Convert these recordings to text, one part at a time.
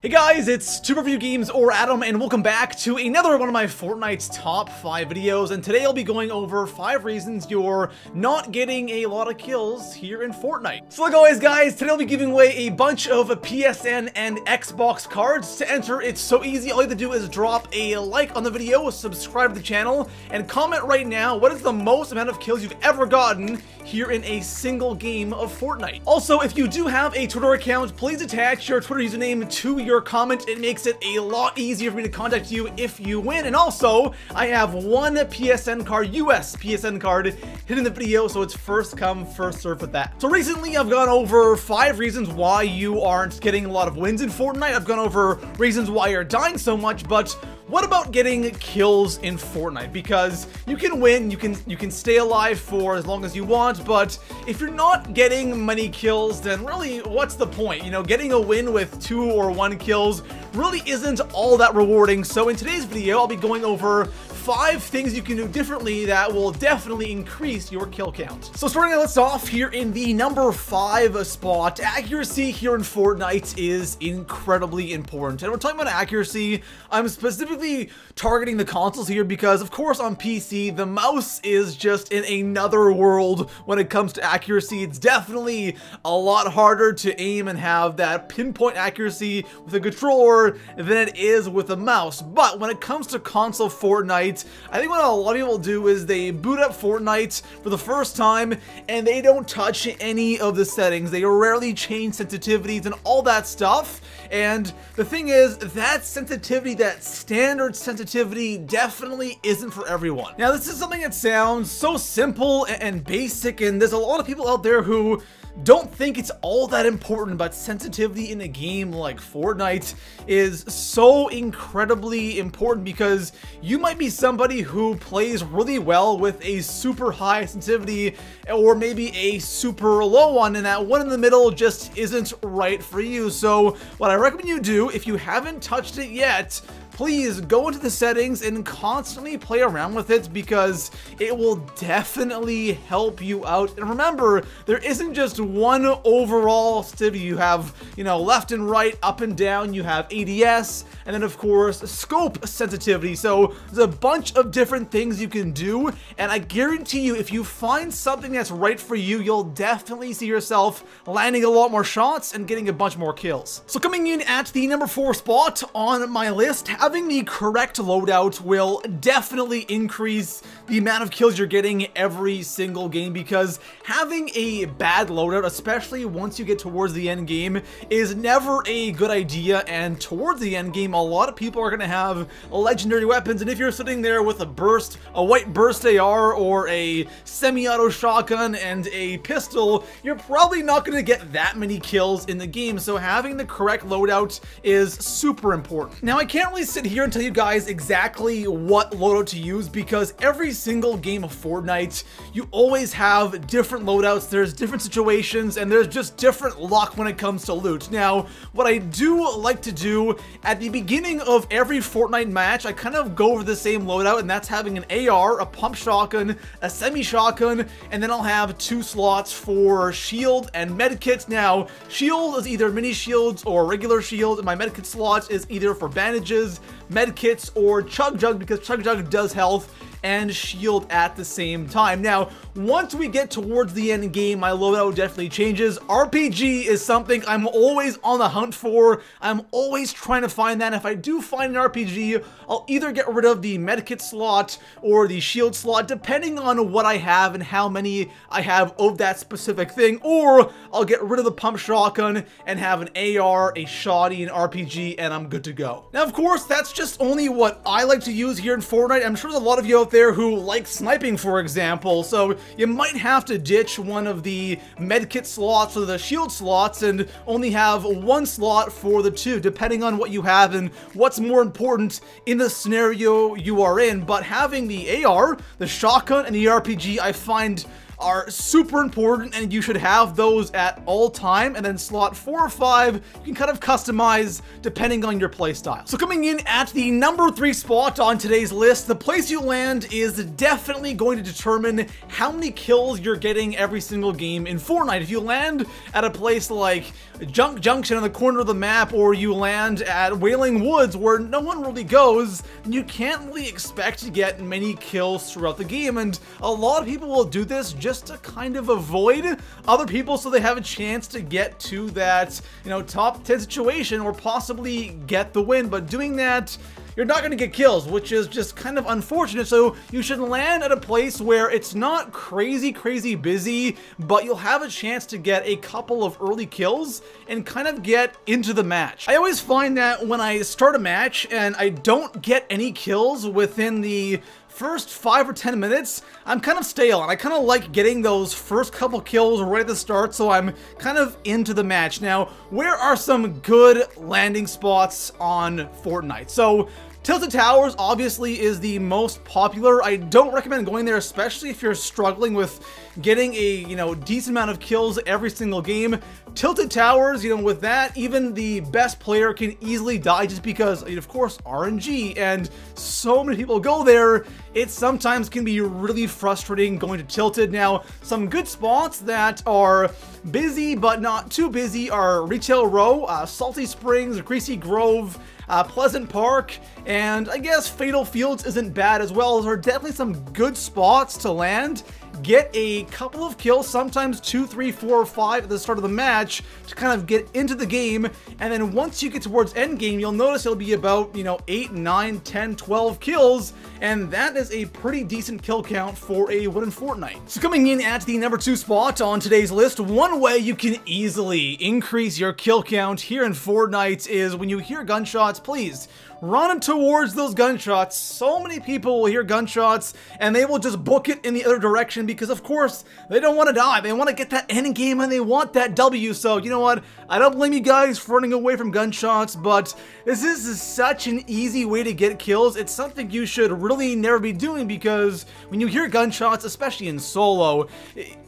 Hey guys, it's ToProForuGames or Adam, and welcome back to another one of my Fortnite's top 5 videos. And today I'll be going over 5 reasons you're not getting a lot of kills here in Fortnite. So like always guys, today I'll be giving away a bunch of PSN and Xbox cards. To enter, it's so easy. All you have to do is drop a like on the video, subscribe to the channel, and comment right now what is the most amount of kills you've ever gotten here in a single game of Fortnite. Also, if you do have a Twitter account, please attach your Twitter username to your comment. It makes it a lot easier for me to contact you if you win. And also, I have one PSN card, US PSN card, hidden in the video, so it's first come, first serve with that. So recently, I've gone over 5 reasons why you aren't getting a lot of wins in Fortnite. I've gone over reasons why you're dying so much, but what about getting kills in Fortnite? Because you can win, you can stay alive for as long as you want, but if you're not getting many kills, then really, what's the point? You know, getting a win with 2 or 1 kills really isn't all that rewarding. So in today's video, I'll be going over 5 things you can do differently that will definitely increase your kill count. So starting us off here in the number 5 spot, accuracy here in Fortnite is incredibly important. And we're talking about accuracy, I'm specifically targeting the consoles here because of course on PC, the mouse is just in another world when it comes to accuracy. It's definitely a lot harder to aim and have that pinpoint accuracy with a controller than it is with a mouse. But when it comes to console Fortnite, I think what a lot of people do is they boot up Fortnite for the first time and they don't touch any of the settings. They rarely change sensitivities and all that stuff. And the thing is, that sensitivity, that standard sensitivity, definitely isn't for everyone. Now, this is something that sounds so simple and basic, and there's a lot of people out there who don't think it's all that important, but sensitivity in a game like Fortnite is so incredibly important because you might be somebody who plays really well with a super high sensitivity or maybe a super low one, and that one in the middle just isn't right for you. So what I recommend you do, if you haven't touched it yet, please go into the settings and constantly play around with it because it will definitely help you out. And remember, there isn't just one overall sensitivity. You have, you know, left and right, up and down, you have ADS, and then of course, scope sensitivity. So there's a bunch of different things you can do, and I guarantee you, if you find something that's right for you, you'll definitely see yourself landing a lot more shots and getting a bunch more kills. So coming in at the number 4 spot on my list, having the correct loadout will definitely increase the amount of kills you're getting every single game, because having a bad loadout, especially once you get towards the end game, is never a good idea. And towards the end game, a lot of people are going to have legendary weapons, and if you're sitting there with a white burst AR or a semi-auto shotgun and a pistol, you're probably not going to get that many kills in the game. So having the correct loadout is super important. Now, I can't really sit here and tell you guys exactly what loadout to use because every single game of Fortnite, you always have different loadouts, there's different situations, and there's just different luck when it comes to loot. Now, what I do like to do at the beginning of every Fortnite match, I kind of go over the same loadout, and that's having an AR, a pump shotgun, a semi-shotgun, and then I'll have 2 slots for shield and medkits. Now, shield is either mini shields or regular shield, and my medkit slot is either for bandages, medkits, or chug jug, because chug jug does health and shield at the same time. Now, once we get towards the end game, my loadout definitely changes. RPG is something I'm always on the hunt for. I'm always trying to find that. If I do find an RPG, I'll either get rid of the medkit slot or the shield slot, depending on what I have and how many I have of that specific thing, or I'll get rid of the pump shotgun and have an AR, a shotty, an RPG, and I'm good to go. Now, of course, that's just only what I like to use here in Fortnite. I'm sure there's a lot of you out there who like sniping, for example, so you might have to ditch one of the medkit slots or the shield slots and only have 1 slot for the 2, depending on what you have and what's more important in the scenario you are in. But having the AR, the shotgun, and the RPG, I find are super important, and you should have those at all time. And then slot 4 or 5, you can kind of customize depending on your playstyle. So coming in at the number 3 spot on today's list, the place you land is definitely going to determine how many kills you're getting every single game in Fortnite. If you land at a place like Junk Junction on the corner of the map, or you land at Wailing Woods where no one really goes, you can't really expect to get many kills throughout the game. And a lot of people will do this just to kind of avoid other people so they have a chance to get to that, you know, top 10 situation or possibly get the win. But doing that, you're not going to get kills, which is just kind of unfortunate. So you should land at a place where it's not crazy busy, but you'll have a chance to get a couple of early kills and kind of get into the match. I always find that when I start a match and I don't get any kills within the first 5 or 10 minutes, I'm kind of stale, and I kind of like getting those first couple kills right at the start, so I'm kind of into the match. Now, where are some good landing spots on Fortnite? So Tilted Towers obviously is the most popular. I don't recommend going there, especially if you're struggling with getting a, you know, decent amount of kills every single game. Tilted Towers, you know, with that, even the best player can easily die just because, of course, RNG, and so many people go there. It sometimes can be really frustrating going to Tilted. Now, some good spots that are busy but not too busy are Retail Row, Salty Springs, Greasy Grove, Pleasant Park, and I guess Fatal Fields isn't bad as well. There are definitely some good spots to land, get a couple of kills, sometimes 2, 3, 4, or 5 at the start of the match to kind of get into the game. And then once you get towards end game, you'll notice it'll be about, you know, 8, 9, 10, 12 kills, and that is a pretty decent kill count for a win in Fortnite. So coming in at the number 2 spot on today's list, one way you can easily increase your kill count here in Fortnite is when you hear gunshots, please run towards those gunshots. So many people will hear gunshots and they will just book it in the other direction because, of course, they don't want to die. They want to get that end game and they want that W. So, you know what? I don't blame you guys for running away from gunshots, but this is such an easy way to get kills. It's something you should really never be doing because when you hear gunshots, especially in solo,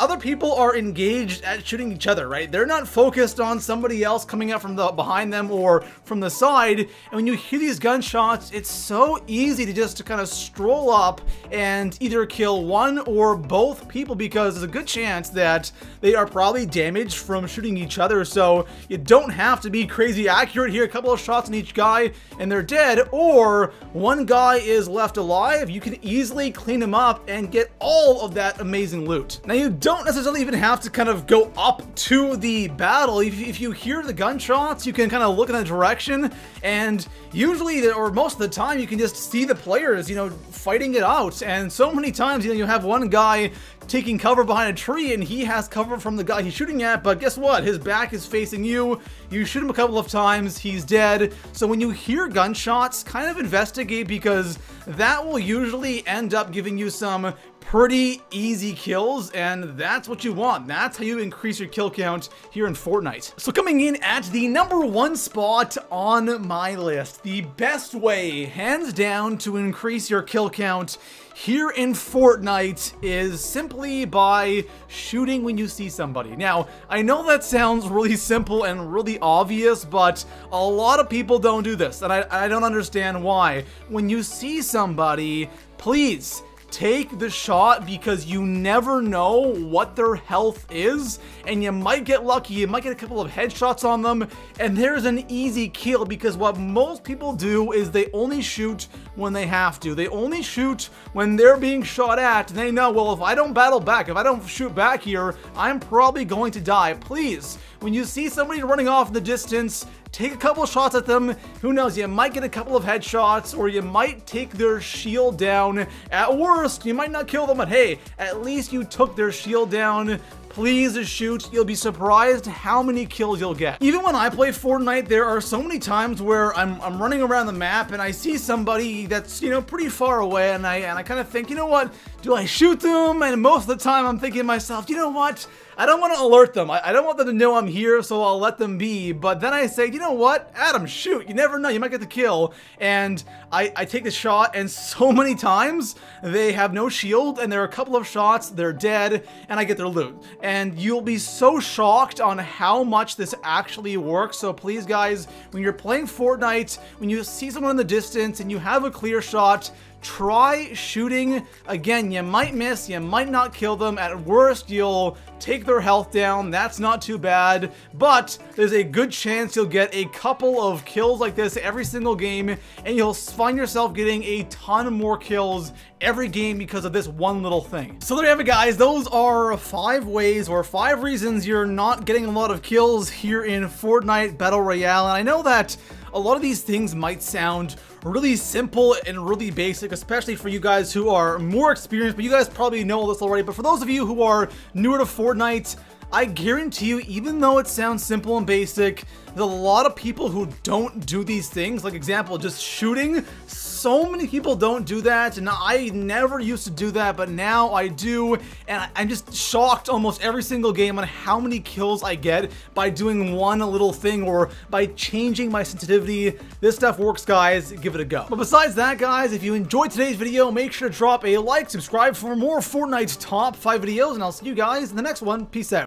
other people are engaged at shooting each other, right? They're not focused on somebody else coming up from behind them or from the side. And when you hear these gunshots, it's so easy to just kind of stroll up and either kill one or both people because there's a good chance that they are probably damaged from shooting each other. So you don't have to be crazy accurate here. A couple of shots on each guy and they're dead, or one guy is left alive. You can easily clean him up and get all of that amazing loot. Now, you don't necessarily even have to kind of go up to the battle. If you hear the gunshots, you can kind of look in that direction, and usually, or most of the time, you can just see the players, you know, fighting it out. And so many times, you know, you have one guy taking cover behind a tree and he has cover from the guy he's shooting at, but guess what? His back is facing you. You shoot him a couple of times, he's dead. So when you hear gunshots, kind of investigate because that will usually end up giving you some pretty easy kills, and that's what you want. That's how you increase your kill count here in Fortnite. So coming in at the number 1 spot on my list, the best way, hands down, to increase your kill count here in Fortnite is simply by shooting when you see somebody. Now, I know that sounds really simple and really obvious, but a lot of people don't do this, and I don't understand why. When you see somebody, please take the shot because you never know what their health is, and you might get lucky. You might get a couple of headshots on them, and there's an easy kill because what most people do is they only shoot when they have to. They only shoot when they're being shot at, and they know, well, if I don't battle back, if I don't shoot back here, I'm probably going to die. Please, when you see somebody running off in the distance, take a couple of shots at them. Who knows, you might get a couple of headshots, or you might take their shield down. At worst, you might not kill them, but hey, at least you took their shield down. Please shoot. You'll be surprised how many kills you'll get. Even when I play Fortnite, there are so many times where I'm running around the map and I see somebody that's, you know, pretty far away, and I kind of think, you know what, do I shoot them? And most of the time I'm thinking to myself, you know what, I don't want to alert them. I don't want them to know I'm here, so I'll let them be. But then I say, you know what, Adam, shoot, you never know, you might get the kill. And I take the shot, and so many times they have no shield, and there are a couple of shots, they're dead, and I get their loot. And you'll be so shocked on how much this actually works. So please, guys, when you're playing Fortnite, when you see someone in the distance and you have a clear shot, try shooting. Again, you might miss, you might not kill them. At worst, you'll take their health down. That's not too bad, but there's a good chance you'll get a couple of kills like this every single game, and you'll find yourself getting a ton more kills every game because of this one little thing. So there you have it, guys. Those are 5 ways or 5 reasons you're not getting a lot of kills here in Fortnite Battle Royale. And I know that a lot of these things might sound really simple and really basic, especially for you guys who are more experienced, but you guys probably know all this already. But for those of you who are newer to Fortnite, I guarantee you, even though it sounds simple and basic, there's a lot of people who don't do these things. Like, example, just shooting. So many people don't do that, and I never used to do that, but now I do, and I'm just shocked almost every single game on how many kills I get by doing one little thing or by changing my sensitivity. This stuff works, guys. Give it a go. But besides that, guys, if you enjoyed today's video, make sure to drop a like, subscribe for more Fortnite top 5 videos, and I'll see you guys in the next one. Peace out.